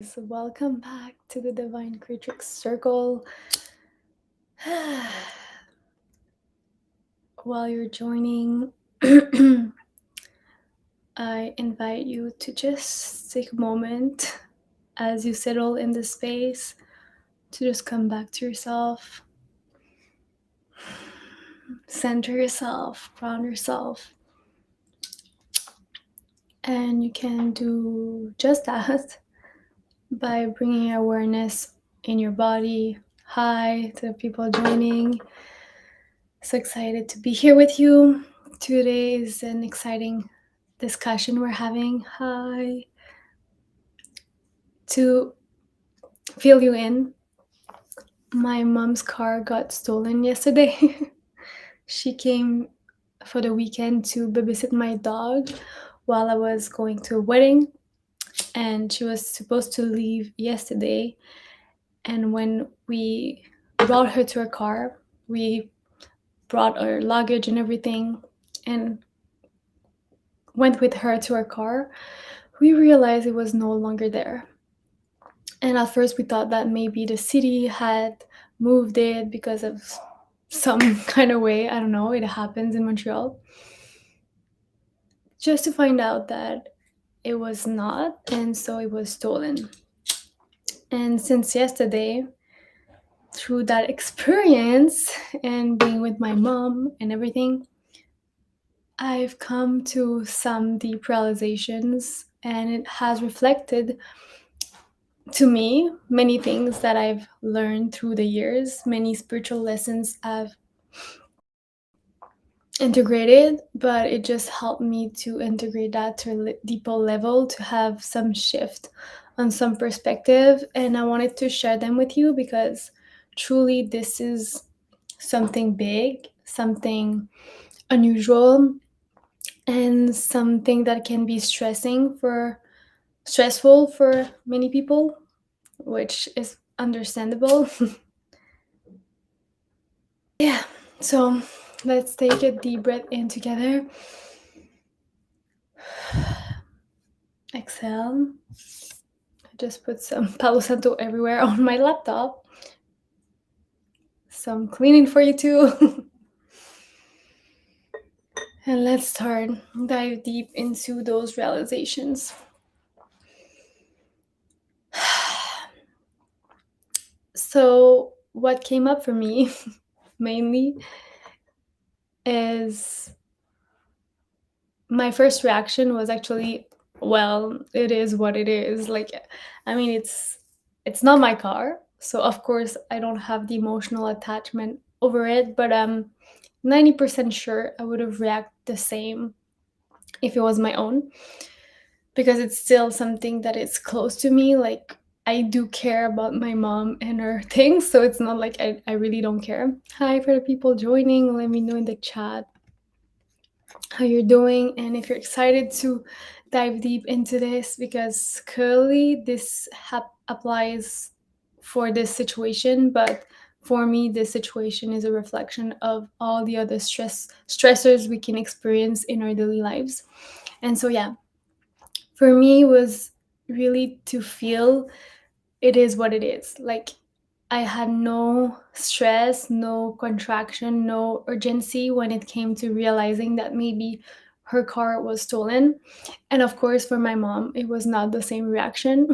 So welcome back to the Divine Creatrix Circle. While you're joining, I invite you to just take a moment as you settle in the space to just come back to yourself, center yourself, ground yourself. And you can do just that by bringing awareness in your body. Hi to the people joining. So excited to be here with you. Today is an exciting discussion we're having. Hi. To fill you in, my mom's car got stolen yesterday. She came for the weekend to babysit my dog while I was going to a wedding, and she was supposed to leave yesterday. And when we brought her to her car, we brought our luggage and everything and went with her to her car. We realized it was no longer there. And at first we thought that maybe the city had moved it because of some kind of way. I don't know, it happens in Montreal. Just to find out that it was not, and so it was stolen. And since yesterday, through that experience and being with my mom and everything, I've come to some deep realizations, and it has reflected to me many things that I've learned through the years, many spiritual lessons I've integrated, but it just helped me to integrate that to a deeper level, to have some shift on some perspective. And I wanted to share them with you because truly this is something big, something unusual, and something that can be stressful for many people, which is understandable. Yeah, so let's take a deep breath in together. Exhale. I just put some Palo Santo everywhere on my laptop. Some cleaning for you too. And let's start. Dive deep into those realizations. So, what came up for me mainly is my first reaction was actually, well, it is what it is. Like, I mean, it's not my car, so of course I don't have the emotional attachment over it, but I'm 90% sure I would have reacted the same if it was my own, because it's still something that is close to me. Like, I do care about my mom and her things, so it's not like I really don't care. Hi for the people joining, let me know in the chat how you're doing and if you're excited to dive deep into this, because clearly this applies for this situation, but for me this situation is a reflection of all the other stressors we can experience in our daily lives. And so yeah, for me it was really to feel it is what it is. Like, I had no stress, no contraction, no urgency when it came to realizing that maybe her car was stolen. And of course, for my mom, it was not the same reaction.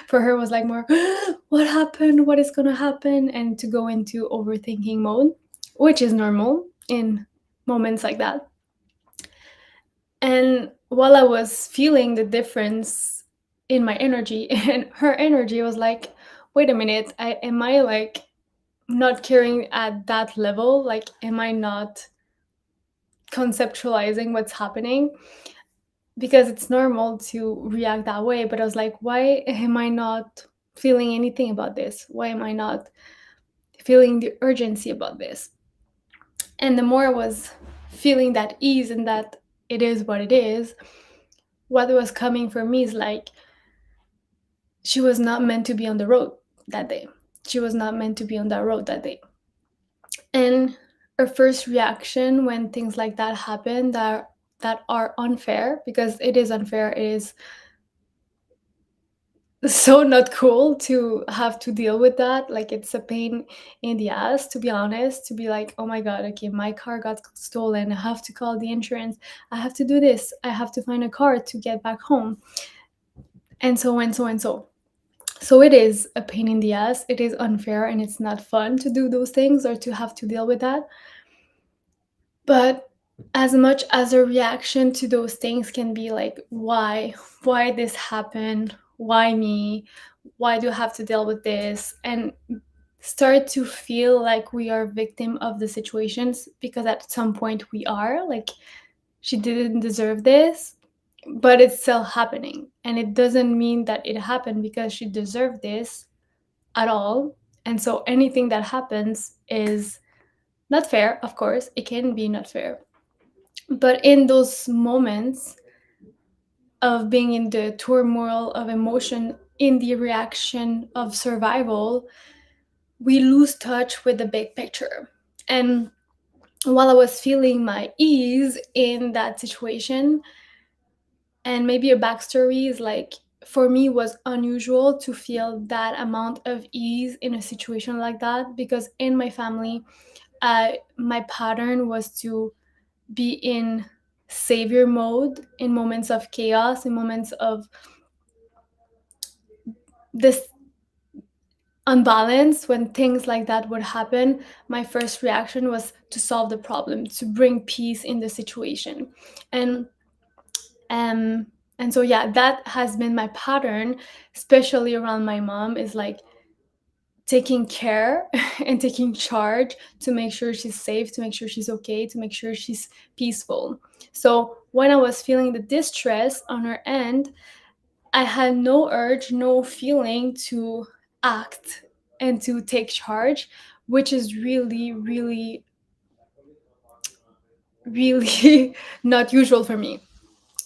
For her, it was like more, what happened? What is going to happen? And to go into overthinking mode, which is normal in moments like that. And while I was feeling the difference in my energy and her energy, was like, wait a minute, am I like not caring at that level? Like, am I not conceptualizing what's happening? Because it's normal to react that way, but I was like, why am I not feeling anything about this? Why am I not feeling the urgency about this? And the more I was feeling that ease and that it is what it is, what was coming for me is like, she was not meant to be on the road that day. She was not meant to be on that road that day. And our first reaction when things like that happen that are unfair, because it is unfair, is so not cool to have to deal with that. Like, it's a pain in the ass, to be honest, to be like, oh my god, okay, my car got stolen, I have to call the insurance, I have to do this, I have to find a car to get back home, and so and so and so. So it is a pain in the ass, it is unfair, and it's not fun to do those things or to have to deal with that. But as much as a reaction to those things can be like, why this happened, why me, why do I have to deal with this, and start to feel like we are victim of the situations, because at some point we are like, she didn't deserve this, but it's still happening, and it doesn't mean that it happened because she deserved this at all. And so anything that happens is not fair. Of course it can be not fair, but in those moments of being in the turmoil of emotion, in the reaction of survival, we lose touch with the big picture. And while I was feeling my ease in that situation, and maybe a backstory is like, for me it was unusual to feel that amount of ease in a situation like that, because in my family, my pattern was to be in savior mode in moments of chaos, in moments of this unbalance. When things like that would happen, my first reaction was to solve the problem, to bring peace in the situation. And um and so yeah, that has been my pattern, especially around my mom, is like taking care and taking charge to make sure she's safe, to make sure she's okay, to make sure she's peaceful. So when I was feeling the distress on her end, I had no urge, no feeling to act and to take charge, which is really, really, really not usual for me.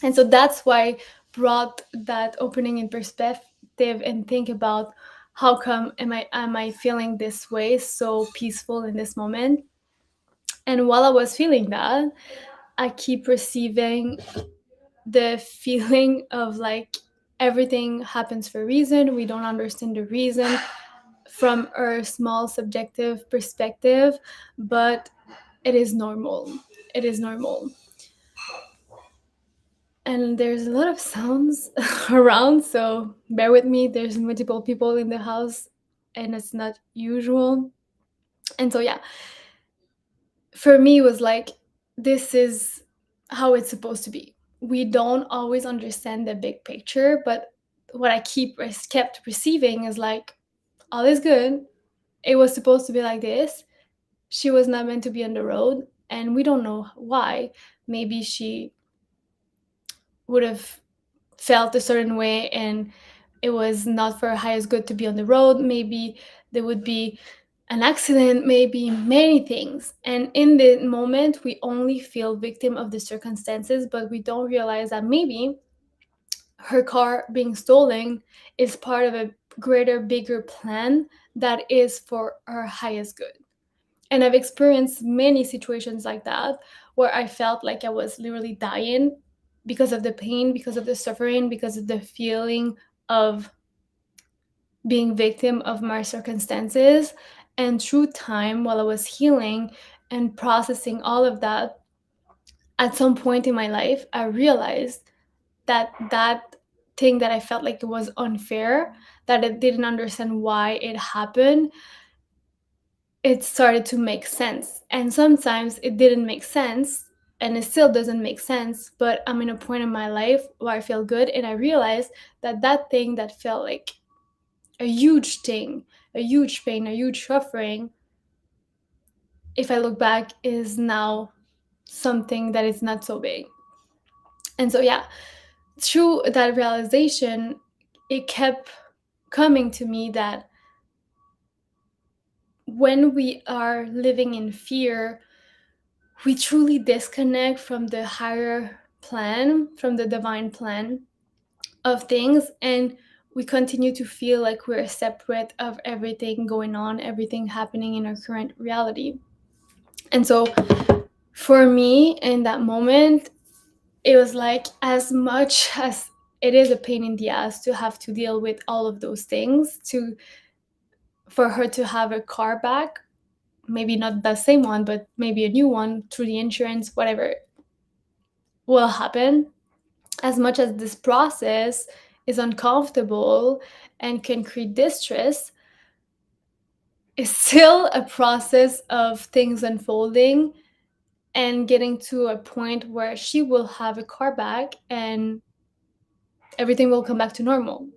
And so that's why brought that opening in perspective and think about, how come am I feeling this way, so peaceful in this moment. And while I was feeling that, I keep receiving the feeling of like, everything happens for a reason, we don't understand the reason from our small subjective perspective, but it is normal, it is normal. And there's a lot of sounds around, so bear with me, there's multiple people in the house and it's not usual. And so yeah, for me it was like, this is how it's supposed to be. We don't always understand the big picture, but what I kept receiving is like, all is good, it was supposed to be like this, she was not meant to be on the road, and we don't know why. Maybe she would have felt a certain way and it was not for her highest good to be on the road. Maybe there would be an accident, maybe many things. And in the moment, we only feel victim of the circumstances, but we don't realize that maybe her car being stolen is part of a greater, bigger plan that is for her highest good. And I've experienced many situations like that where I felt like I was literally dying because of the pain, because of the suffering, because of the feeling of being victim of my circumstances. And through time, while I was healing and processing all of that, at some point in my life, I realized that that thing that I felt like it was unfair, that I didn't understand why it happened, it started to make sense. And sometimes it didn't make sense and it still doesn't make sense, but I'm in a point in my life where I feel good and I realize that that thing that felt like a huge thing, a huge pain, a huge suffering, if I look back, is now something that is not so big. And so yeah, through that realization, it kept coming to me that when we are living in fear, we truly disconnect from the higher plan, from the divine plan of things, and we continue to feel like we're separate of everything going on, everything happening in our current reality. And so for me in that moment, it was like, as much as it is a pain in the ass to have to deal with all of those things, for her to have a car back, maybe not the same one, but maybe a new one through the insurance, whatever will happen. As much as this process is uncomfortable and can create distress, it's still a process of things unfolding and getting to a point where she will have a car back and everything will come back to normal.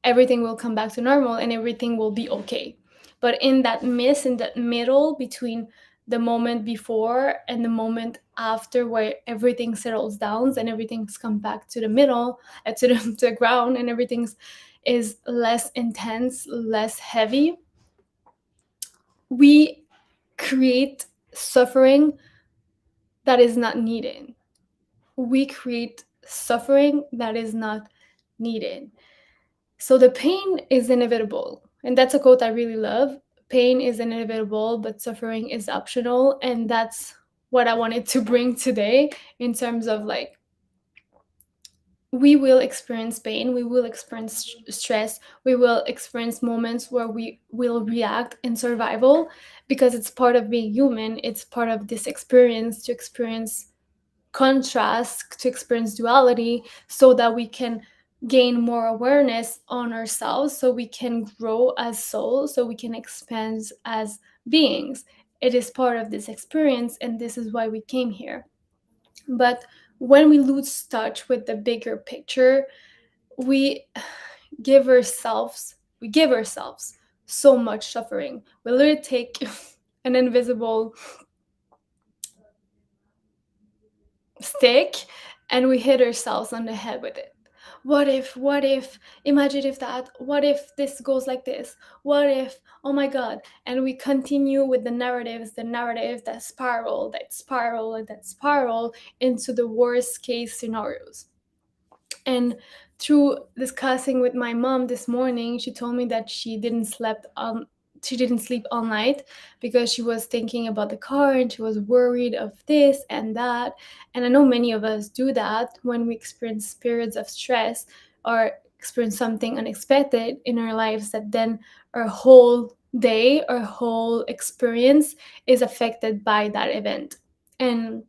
Everything will come back to normal and everything will be okay. But in that in that middle between the moment before and the moment after, where everything settles down and everything's come back to the middle, to the ground, and everything's is less intense, less heavy, we create suffering that is not needed. We create suffering that is not needed. So the pain is inevitable. And that's a quote I really love. Pain is inevitable, but suffering is optional. And that's what I wanted to bring today, in terms of like, we will experience pain, we will experience stress, we will experience moments where we will react in survival, because it's part of being human. It's part of this experience, to experience contrast, to experience duality, so that we can gain more awareness on ourselves, so we can grow as souls, so we can expand as beings. It is part of this experience, and this is why we came here. But when we lose touch with the bigger picture, we give ourselves so much suffering. We literally take an invisible stick and we hit ourselves on the head with it. What if, imagine if that, what if this goes like this, what if, oh my god. And we continue with the narrative that spiral into the worst case scenarios. And through discussing with my mom this morning, she told me that she didn't sleep all night because she was thinking about the car and she was worried of this and that. And I know many of us do that when we experience periods of stress or experience something unexpected in our lives, that then our whole day, our whole experience is affected by that event. And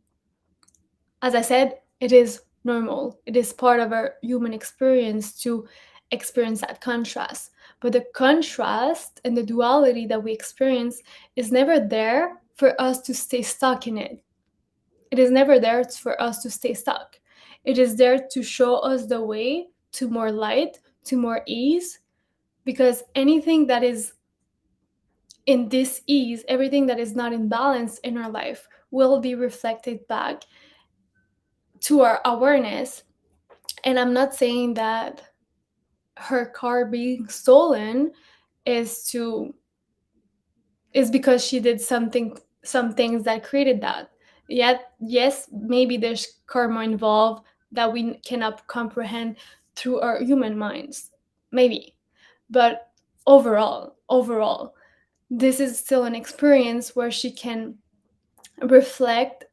as I said, it is normal. It is part of our human experience to experience that contrast. But the contrast and the duality that we experience is never there for us to stay stuck in it. It is never there for us to stay stuck. It is there to show us the way to more light, to more ease, because anything that is in this ease, everything that is not in balance in our life, will be reflected back to our awareness. And I'm not saying that her car being stolen is because she did some things that created that. Yet, yes, maybe there's karma involved that we cannot comprehend through our human minds. Maybe. But overall, this is still an experience where she can reflect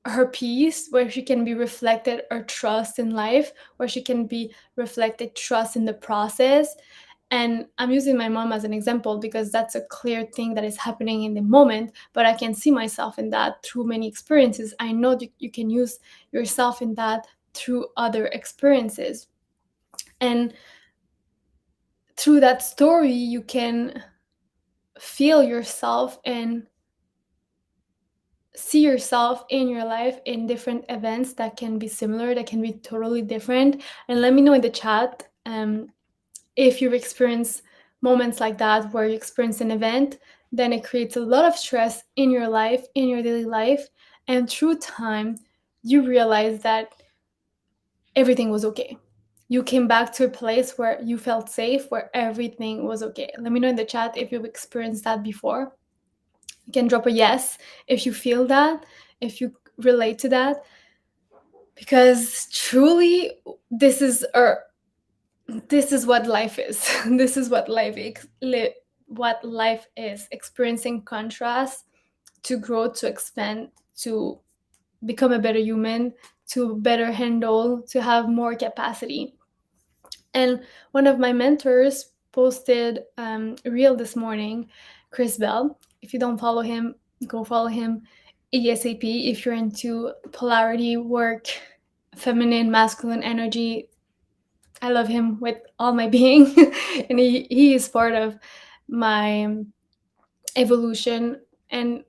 her peace, where she can be reflected her trust in life, where she can be reflected trust in the process. And I'm using my mom as an example because that's a clear thing that is happening in the moment, but I can see myself in that through many experiences. I know that you can use yourself in that through other experiences. And through that story, you can feel yourself and see yourself in your life in different events that can be similar, that can be totally different. And let me know in the chat if you've experienced moments like that, where you experience an event, then it creates a lot of stress in your life, in your daily life. And through time, you realize that everything was okay. You came back to a place where you felt safe, where everything was okay. Let me know in the chat if you've experienced that before. You can drop a yes if you feel that, if you relate to that, because truly this is what life is. This is what life is, experiencing contrast to grow, to expand, to become a better human, to better handle, to have more capacity. And one of my mentors posted a reel this morning, Chris Bell. If you don't follow him, go follow him ASAP. If you're into polarity work, feminine, masculine energy, I love him with all my being. And he is part of my evolution, and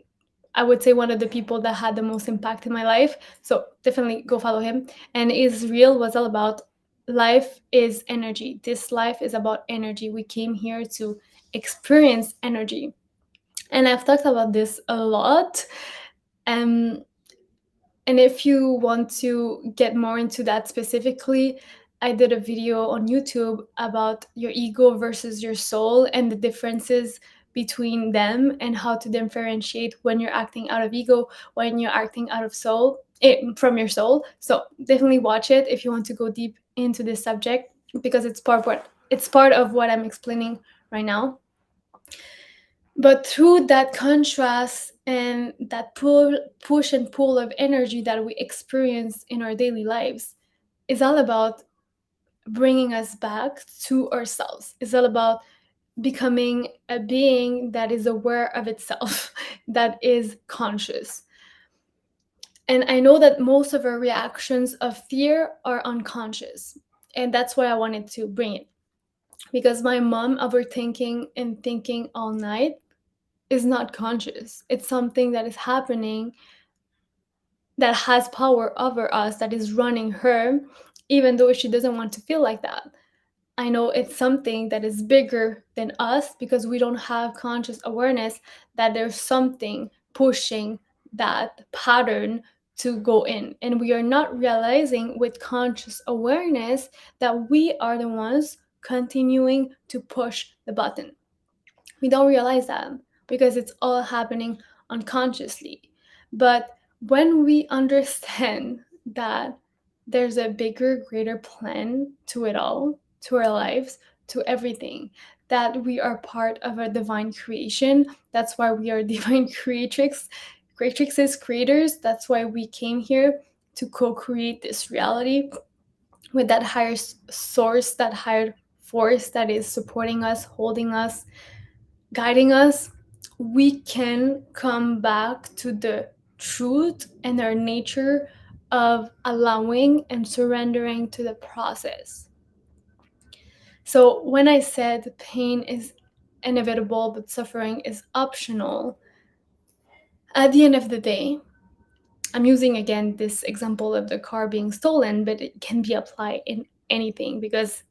I would say one of the people that had the most impact in my life. So definitely go follow him. And his reel was all about life is energy. This life is about energy. We came here to experience energy. And I've talked about this a lot. Um, and if you want to get more into that specifically, I did a video on YouTube about your ego versus your soul and the differences between them and how to differentiate when you're acting out of ego, when you're acting out of soul, from your soul. So definitely watch it if you want to go deep into this subject, because it's part of what I'm explaining right now. But through that contrast and that push and pull of energy that we experience in our daily lives, is all about bringing us back to ourselves. It's all about becoming a being that is aware of itself, that is conscious. And I know that most of our reactions of fear are unconscious. And that's why I wanted to bring it. Because my mom overthinking and thinking all night is not conscious. It's something that is happening, that has power over us, that is running her, even though she doesn't want to feel like that. I know it's something that is bigger than us because we don't have conscious awareness that there's something pushing that pattern to go in. And we are not realizing with conscious awareness that we are the ones continuing to push the button. We don't realize that because it's all happening unconsciously. But when we understand that there's a bigger, greater plan to it all, to our lives, to everything, that we are part of a divine creation. That's why we are divine creatrixes, creators. That's why we came here to co-create this reality with that higher source, that higher force that is supporting us, holding us, guiding us. We can come back to the truth and our nature of allowing and surrendering to the process. So, when I said pain is inevitable but suffering is optional, at the end of the day, I'm using again this example of the car being stolen, but it can be applied in anything because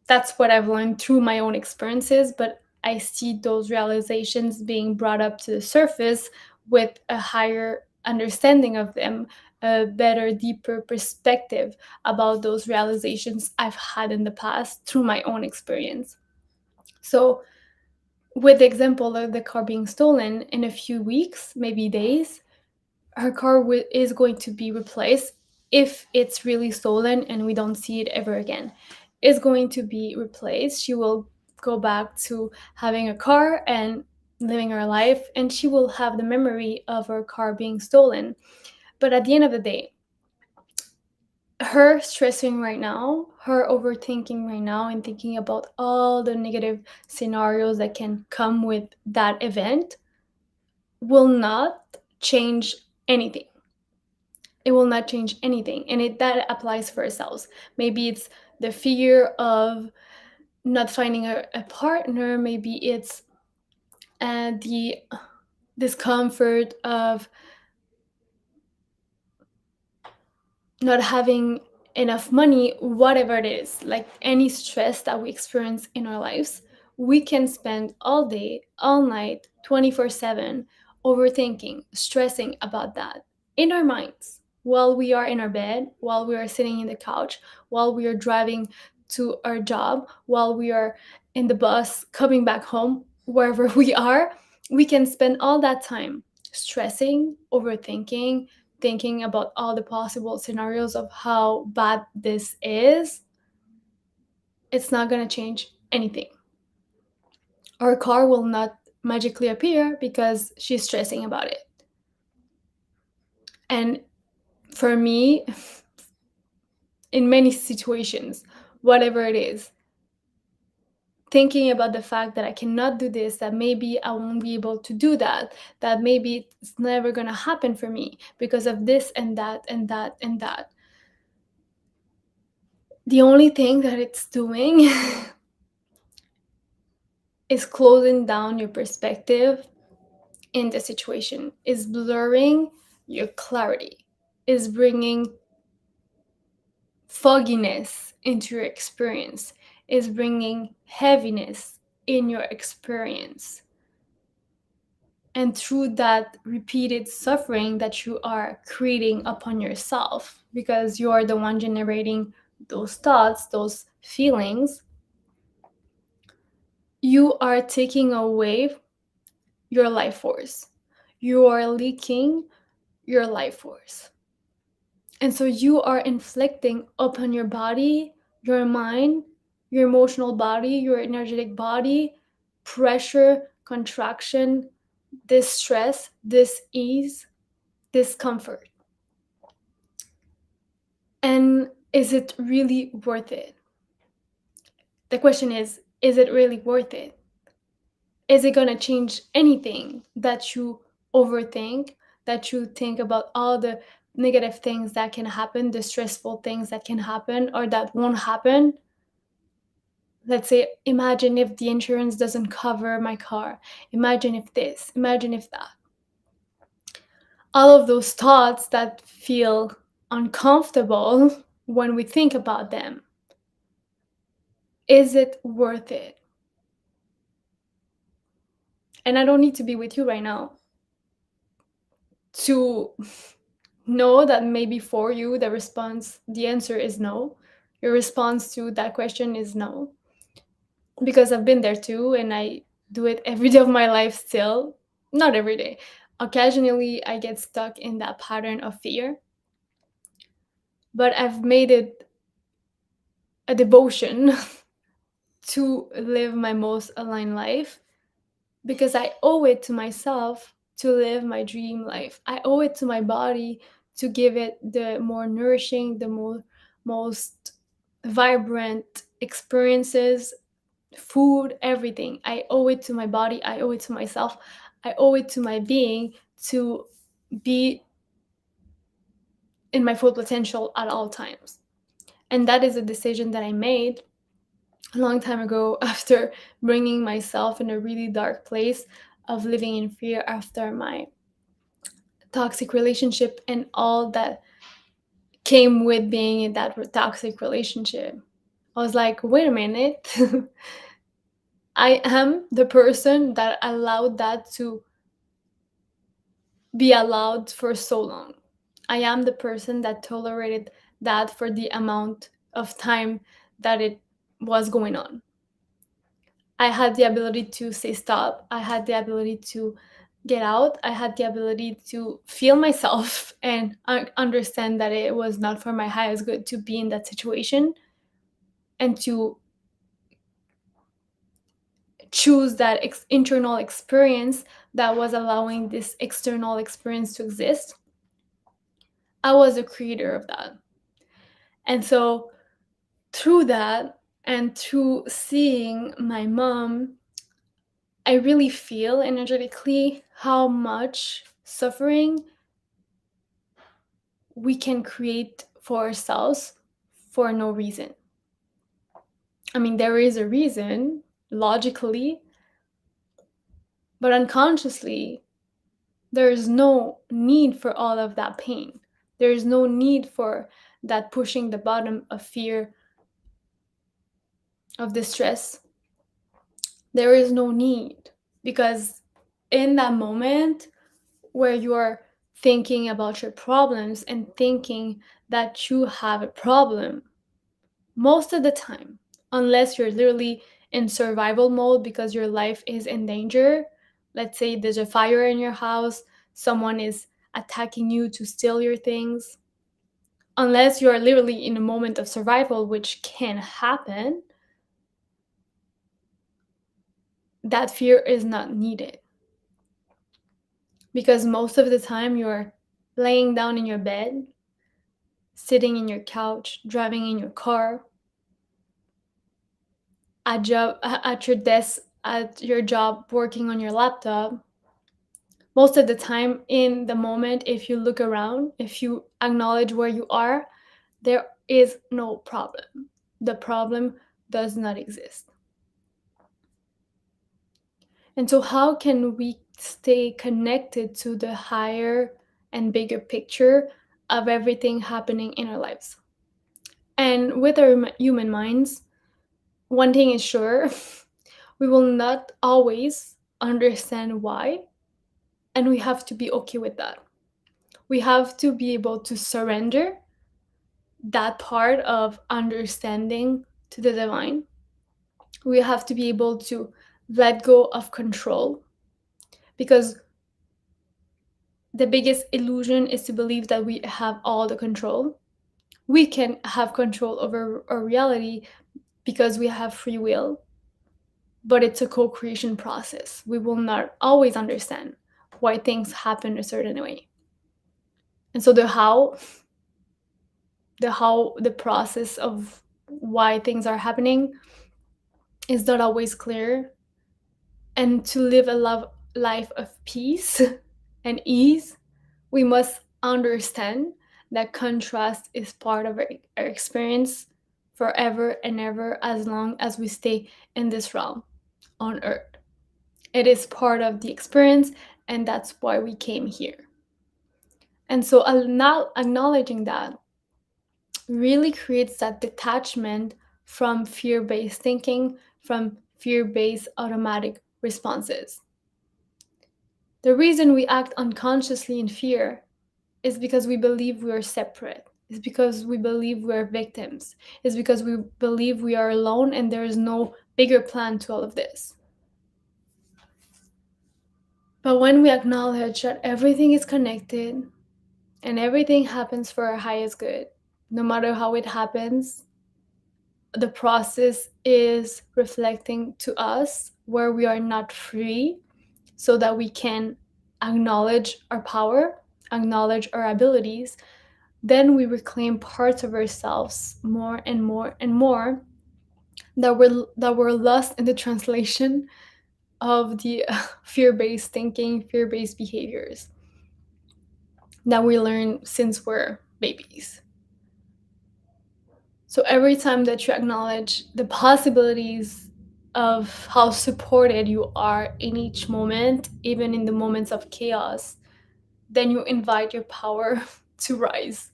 that's what I've learned through my own experiences, but I see those realizations being brought up to the surface with a higher understanding of them, a better, deeper perspective about those realizations I've had in the past through my own experience. So, with the example of the car being stolen, in a few weeks, maybe days, her car is going to be replaced. If it's really stolen and we don't see it ever again, is going to be replaced. She will go back to having a car and living her life, and she will have the memory of her car being stolen. But at the end of the day, her stressing right now, her overthinking right now, and thinking about all the negative scenarios that can come with that event will not change anything. It will not change anything, and that applies for ourselves. Maybe it's the fear of not finding a partner. Maybe it's the discomfort of not having enough money, whatever it is, like any stress that we experience in our lives. We can spend all day, all night, 24/7 overthinking, stressing about that in our minds while we are in our bed, while we are sitting in the couch, while we are driving to our job, while we are in the bus coming back home, wherever we are. We can spend all that time stressing, overthinking, thinking about all the possible scenarios of how bad this is. It's not going to change anything. Our car will not magically appear because she's stressing about it. And for me, in many situations, whatever it is, thinking about the fact that I cannot do this, that maybe I won't be able to do that, that maybe it's never going to happen for me because of this and that and that and that. The only thing that it's doing is closing down your perspective in the situation, is blurring your clarity, is bringing fogginess into your experience, is bringing heaviness in your experience. And through that repeated suffering that you are creating upon yourself, because you are the one generating those thoughts, those feelings, you are taking away your life force. You are leaking your life force. And so you are inflicting upon your body, your mind, your emotional body, your energetic body, pressure, contraction, distress, dis-ease, discomfort. And is it really worth it? The question is it really worth it? Is it going to change anything that you overthink, that you think about all the negative things that can happen, the stressful things that can happen or that won't happen? Let's say, imagine if the insurance doesn't cover my car. Imagine if this, imagine if that. All of those thoughts that feel uncomfortable when we think about them. Is it worth it? And I don't need to be with you right now to know that maybe for you the answer is no. Your response to that question is no. Because I've been there too, and I do it every day of my life still. Not every day. Occasionally I get stuck in that pattern of fear. But I've made it a devotion to live my most aligned life, because I owe it to myself to live my dream life. I owe it to my body to give it the more nourishing, the most vibrant experiences, food, everything. I owe it to my body. I owe it to myself. I owe it to my being to be in my full potential at all times. And that is a decision that I made a long time ago after bringing myself in a really dark place of living in fear after my toxic relationship and all that came with being in that toxic relationship. I was like, wait a minute. I am the person that allowed that to be allowed for so long. I am the person that tolerated that for the amount of time that it was going on. I had the ability to say stop. I had the ability to get out. I had the ability to feel myself and understand that it was not for my highest good to be in that situation and to choose that internal experience that was allowing this external experience to exist. I was a creator of that. And so through that and through seeing my mom, I really feel energetically how much suffering we can create for ourselves for no reason. I mean, there is a reason, logically, but unconsciously, there is no need for all of that pain. There is no need for that pushing the bottom of fear, of distress. There is no need, because in that moment where you are thinking about your problems and thinking that you have a problem, most of the time, unless you're literally in survival mode because your life is in danger, let's say there's a fire in your house, someone is attacking you to steal your things, unless you are literally in a moment of survival, which can happen, that fear is not needed. Because most of the time you're laying down in your bed, sitting in your couch, driving in your car, at your desk, at your job, working on your laptop. Most of the time, in the moment, if you look around, if you acknowledge where you are, there is no problem. The problem does not exist. And so, how can we stay connected to the higher and bigger picture of everything happening in our lives? And with our human minds, one thing is sure, we will not always understand why, and we have to be okay with that. We have to be able to surrender that part of understanding to the divine. We have to be able to let go of control, because the biggest illusion is to believe that we have all the control. We can have control over our reality because we have free will, but it's a co-creation process. We will not always understand why things happen a certain way. And so the process of why things are happening is not always clear. And to live a life of peace and ease, we must understand that contrast is part of our experience forever and ever, as long as we stay in this realm on earth. It is part of the experience, and that's why we came here. And so now acknowledging that really creates that detachment from fear-based thinking, from fear-based automatic responses. The reason we act unconsciously in fear is because we believe we are separate. It's because we believe we are victims. It's because we believe we are alone and there is no bigger plan to all of this. But when we acknowledge that everything is connected and everything happens for our highest good, no matter how it happens, the process is reflecting to us where we are not free, so that we can acknowledge our power, acknowledge our abilities. Then we reclaim parts of ourselves more and more and more that were lost in the translation of the fear-based thinking, fear-based behaviors that we learn since we're babies. So every time that you acknowledge the possibilities of how supported you are in each moment, even in the moments of chaos, then you invite your power to rise.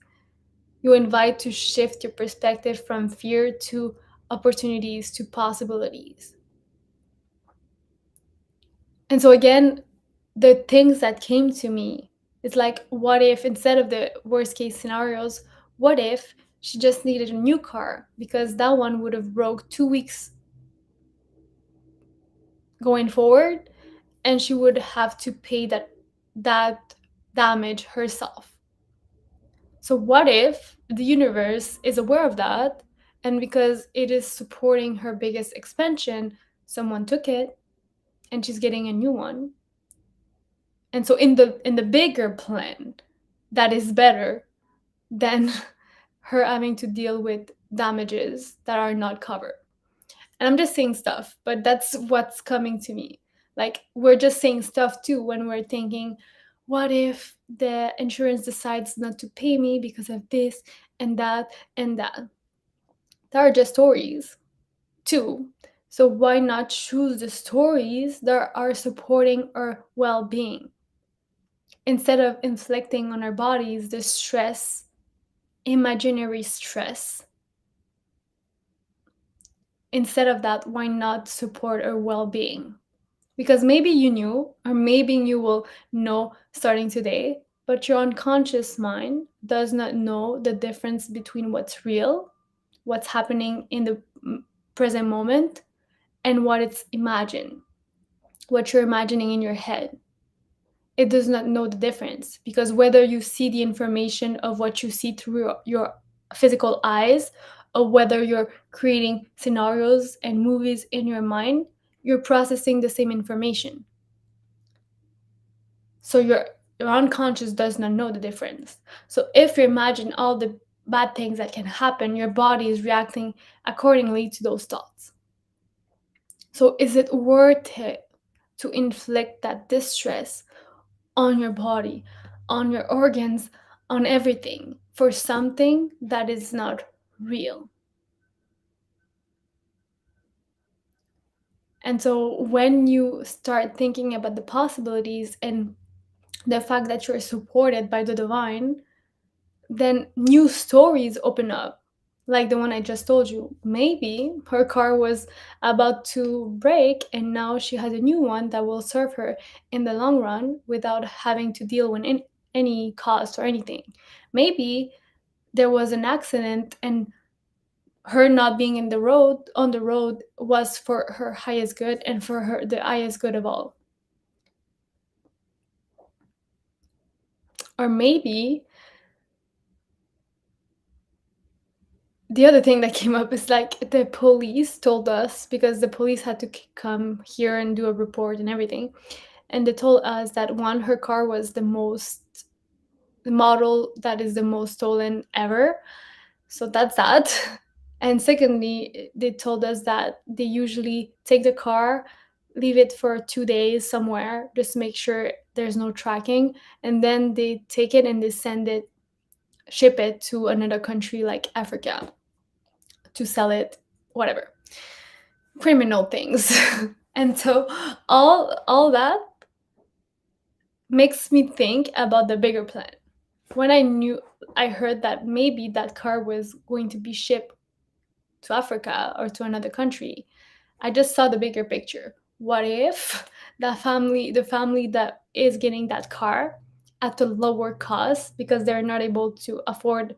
You invite to shift your perspective from fear to opportunities, to possibilities. And so again, the things that came to me, it's like, what if instead of the worst case scenarios, what if she just needed a new car, because that one would have broke 2 weeks going forward, and she would have to pay that damage herself. So what if the universe is aware of that, and because it is supporting her biggest expansion, someone took it and she's getting a new one. And so in the bigger plan, that is better than her having to deal with damages that are not covered. And I'm just saying stuff, but that's what's coming to me. Like, we're just saying stuff too when we're thinking, what if the insurance decides not to pay me because of this and that and that? There are just stories too. So why not choose the stories that are supporting our well-being, instead of inflicting on our bodies the stress, imaginary stress? Instead of that, why not support our well-being? Because maybe you knew, or maybe you will know starting today, but your unconscious mind does not know the difference between what's real, what's happening in the present moment, and what it's imagined, what you're imagining in your head. It does not know the difference, because whether you see the information of what you see through your physical eyes, or whether you're creating scenarios and movies in your mind, you're processing the same information. So your unconscious does not know the difference. So if you imagine all the bad things that can happen, your body is reacting accordingly to those thoughts. So is it worth it to inflict that distress on your body, on your organs, on everything for something that is not real? And so when you start thinking about the possibilities and the fact that you're supported by the divine, then new stories open up. Like the one I just told you. Maybe her car was about to break and now she has a new one that will serve her in the long run without having to deal with any cost or anything. Maybe there was an accident and her not being in the road on the road was for her highest good and for her the highest good of all. Or maybe the other thing that came up is like the police told us, because the police had to come here and do a report and everything, and they told us that one, her car was the model that is the most stolen ever, so that's that. And secondly, they told us that they usually take the car, leave it for 2 days somewhere just to make sure there's no tracking, and then they take it and they ship it to another country like Africa to sell it, whatever, criminal things. And so all that makes me think about the bigger plan. When I heard that maybe that car was going to be shipped to Africa or to another country, I just saw the bigger picture. What if the family that is getting that car at a lower cost because they're not able to afford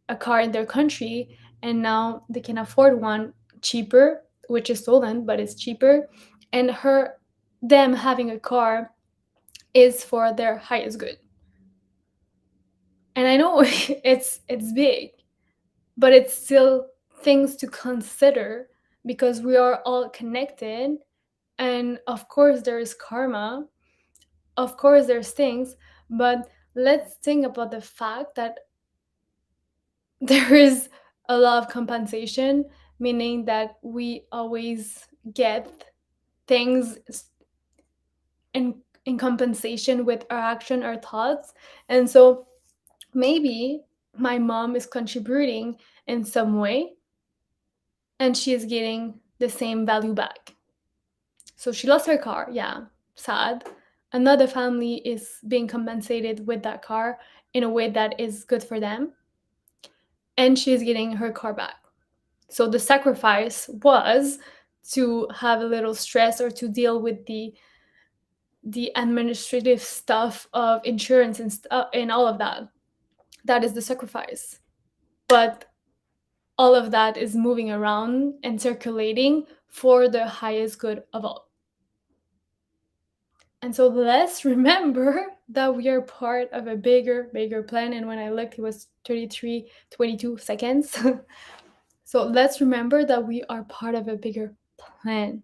a car in their country, and now they can afford one cheaper, which is stolen, but it's cheaper, and them having a car is for their highest good. And I know it's big, but it's still things to consider because we are all connected. And of course there's karma, of course there's things, but let's think about the fact that there is a lot of compensation, meaning that we always get things in compensation with our action, our thoughts. And so maybe my mom is contributing in some way and she is getting the same value back. So she lost her car, yeah, sad. Another family is being compensated with that car in a way that is good for them, and she's getting her car back. So the sacrifice was to have a little stress or to deal with the administrative stuff of insurance and all of that. That is the sacrifice. But all of that is moving around and circulating for the highest good of all. And so let's remember that we are part of a bigger plan. And when I looked, it was 22 seconds. So let's remember that we are part of a bigger plan.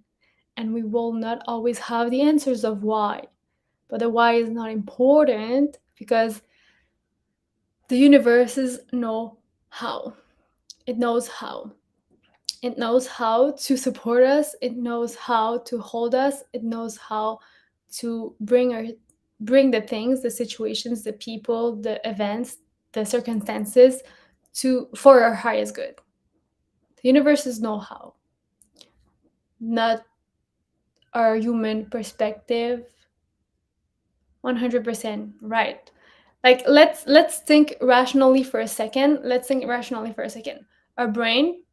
And we will not always have the answers of why. But the why is not important because the universes know how. It knows how. It knows how to support us. It knows how to hold us. It knows how to bring the things, the situations, the people, the events, the circumstances for our highest good. The universes know how, not our human perspective. 100% right. Like let's think rationally for a second. Our brain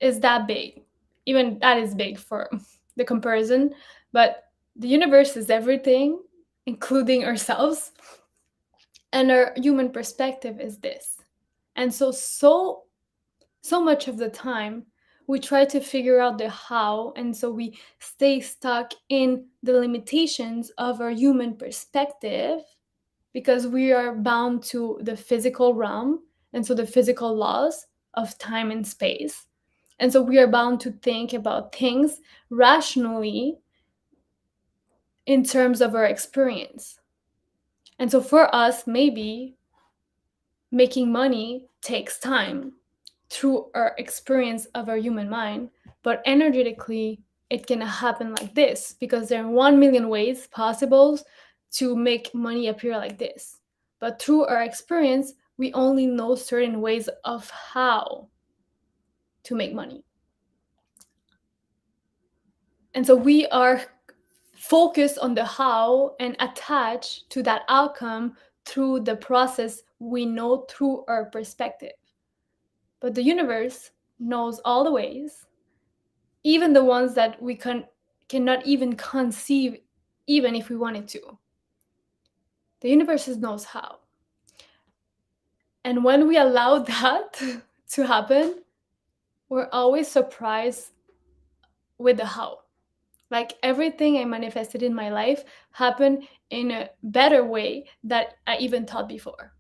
is that big. Even that is big for the comparison, but the universe is everything, including ourselves. And our human perspective is this. And so much of the time we try to figure out the how, and so we stay stuck in the limitations of our human perspective because we are bound to the physical realm, and so the physical laws of time and space. And so we are bound to think about things rationally in terms of our experience. And so for us, maybe making money takes time through our experience of our human mind, but energetically, it can happen like this because there are 1 million ways possible to make money appear like this. But through our experience, we only know certain ways of how to make money. And so we are focused on the how and attached to that outcome through the process we know through our perspective. But the universe knows all the ways, even the ones that we cannot even conceive, even if we wanted to. The universe knows how. And when we allow that to happen, we're always surprised with the how. Like everything I manifested in my life happened in a better way that I even thought before,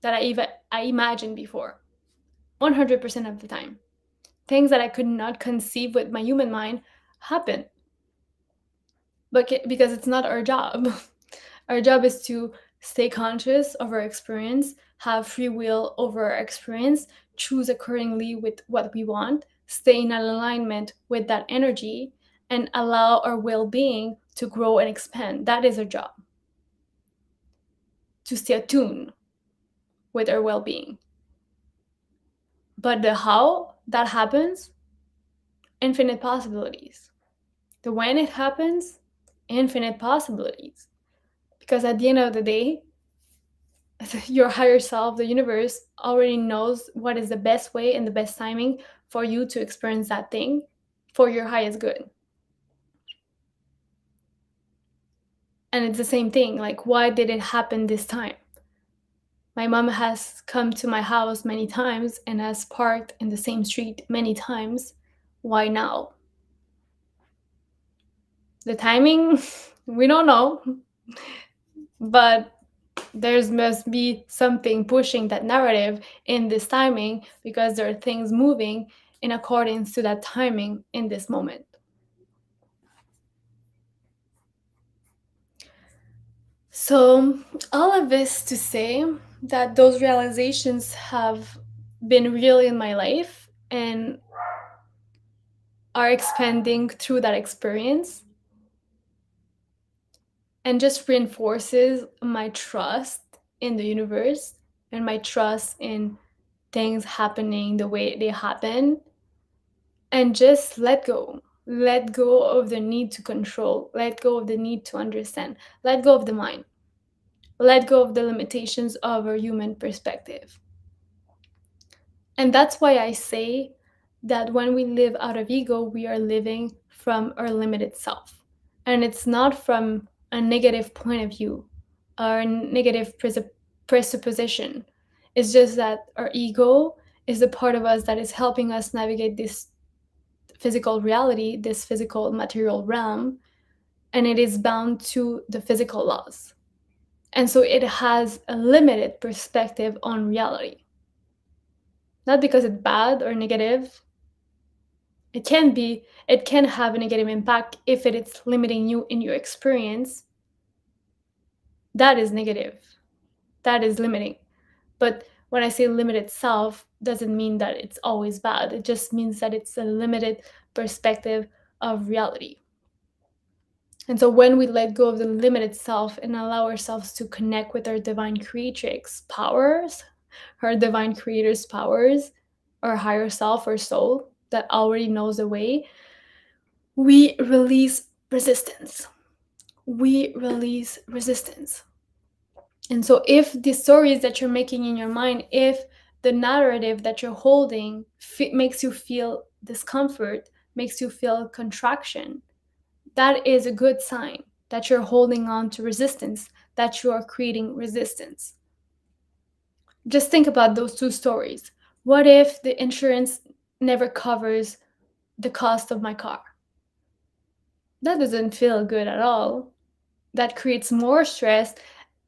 that I imagined before, 100% of the time. Things that I could not conceive with my human mind happen. But because it's not our job. Our job is to stay conscious of our experience, have free will over our experience, choose accordingly with what we want, stay in alignment with that energy, and allow our well-being to grow and expand. That is our job. To stay attuned with our well-being. But the how that happens, infinite possibilities. The when it happens, infinite possibilities. Because at the end of the day, your higher self, the universe, already knows what is the best way and the best timing for you to experience that thing for your highest good. And it's the same thing, like, why did it happen this time? My mom has come to my house many times and has parked in the same street many times. Why now? The timing, we don't know. But there must be something pushing that narrative in this timing because there are things moving in accordance to that timing in this moment. So, all of this to say that those realizations have been real in my life and are expanding through that experience and just reinforces my trust in the universe and my trust in things happening the way they happen, and just let go of the need to control, let go of the need to understand, let go of the mind, let go of the limitations of our human perspective. And that's why I say that when we live out of ego, we are living from our limited self, and it's not from a negative point of view or a negative presupposition. It's just that our ego is the part of us that is helping us navigate this physical reality, this physical material realm, and it is bound to the physical laws. And so it has a limited perspective on reality. Not because it's bad or negative. It can have a negative impact if it is limiting you in your experience. That is negative. That is limiting. But when I say limited self, doesn't mean that it's always bad. It just means that it's a limited perspective of reality. And so when we let go of the limited self and allow ourselves to connect with our divine creatrix powers, our divine creator's powers, our higher self or soul that already knows the way, we release resistance. We release resistance. And so if the stories that you're making in your mind, if the narrative that you're holding makes you feel discomfort, makes you feel contraction, that is a good sign that you're holding on to resistance, that you are creating resistance. Just think about those two stories. What if the insurance never covers the cost of my car? That doesn't feel good at all. That creates more stress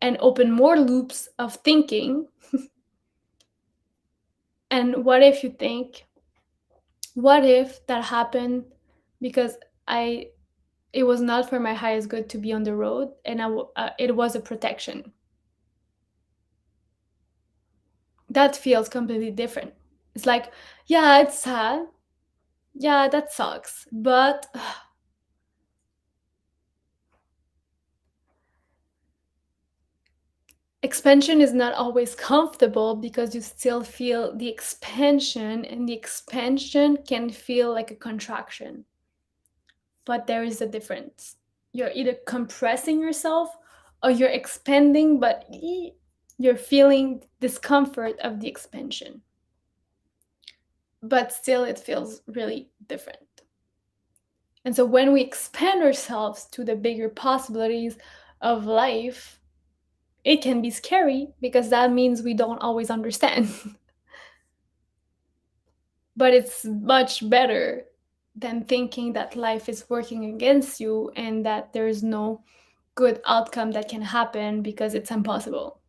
and open more loops of thinking. And what if you think, what if that happened because it was not for my highest good to be on the road, and it was a protection. that feels completely different. It's like, yeah, it's sad. Yeah, that sucks. But expansion is not always comfortable because you still feel the expansion, and the expansion can feel like a contraction. But there is a difference. You're either compressing yourself or you're expanding, but you're feeling discomfort of the expansion. But still, it feels really different. And so when we expand ourselves to the bigger possibilities of life, it can be scary because that means we don't always understand. But it's much better than thinking that life is working against you and that there's no good outcome that can happen because it's impossible.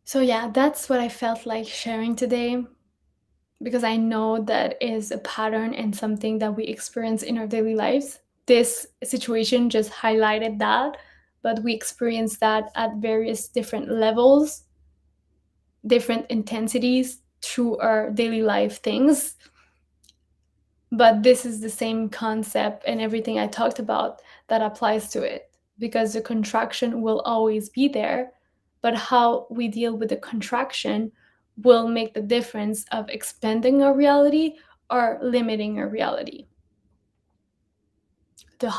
So, yeah, that's what I felt like sharing today because I know that is a pattern and something that we experience in our daily lives. This situation just highlighted that, but we experience that at various different levels, different intensities through our daily life things. But this is the same concept and everything I talked about that applies to it because the contraction will always be there, but how we deal with the contraction will make the difference of expanding our reality or limiting our reality. The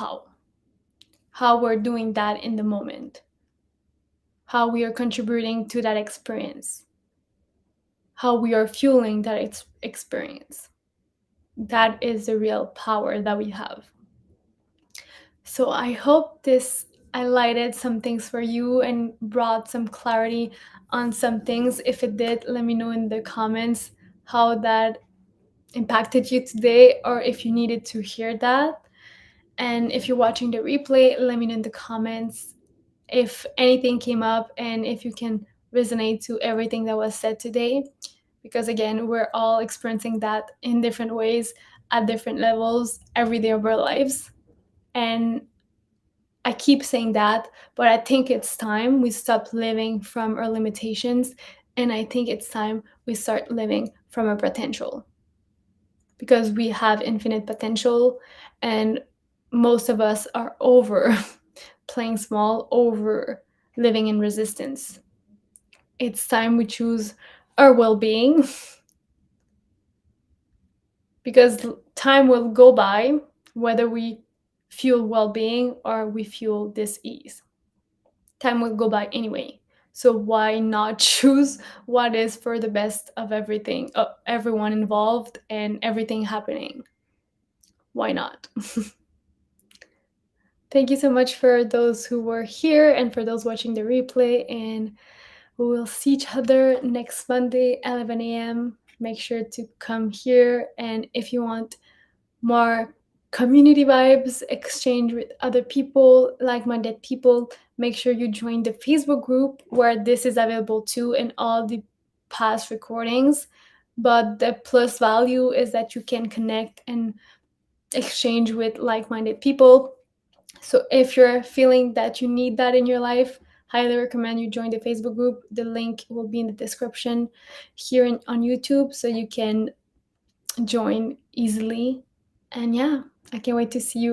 how we're doing that in the moment, how we are contributing to that experience, how we are fueling that experience. That is the real power that we have. So I hope this highlighted some things for you and brought some clarity on some things. If it did, let me know in the comments how that impacted you today or if you needed to hear that. And if you're watching the replay, let me know in the comments if anything came up and if you can resonate to everything that was said today. Because again, we're all experiencing that in different ways at different levels every day of our lives. And I keep saying that, but I think it's time we stop living from our limitations. And I think it's time we start living from our potential because we have infinite potential. And most of us are over playing small, over living in resistance. It's time we choose our well being because time will go by whether we fuel well being or we fuel dis ease. Time will go by anyway. So why not choose what is for the best of everything, everyone involved, and everything happening? Why not? Thank you so much for those who were here and for those watching the replay. And we will see each other next Monday, 11 a.m. Make sure to come here. And if you want more community vibes, exchange with other people, like-minded people, make sure you join the Facebook group where this is available too and all the past recordings. But the plus value is that you can connect and exchange with like-minded people. So if you're feeling that you need that in your life, highly recommend you join the Facebook group. The link will be in the description here on YouTube so you can join easily. And yeah, I can't wait to see you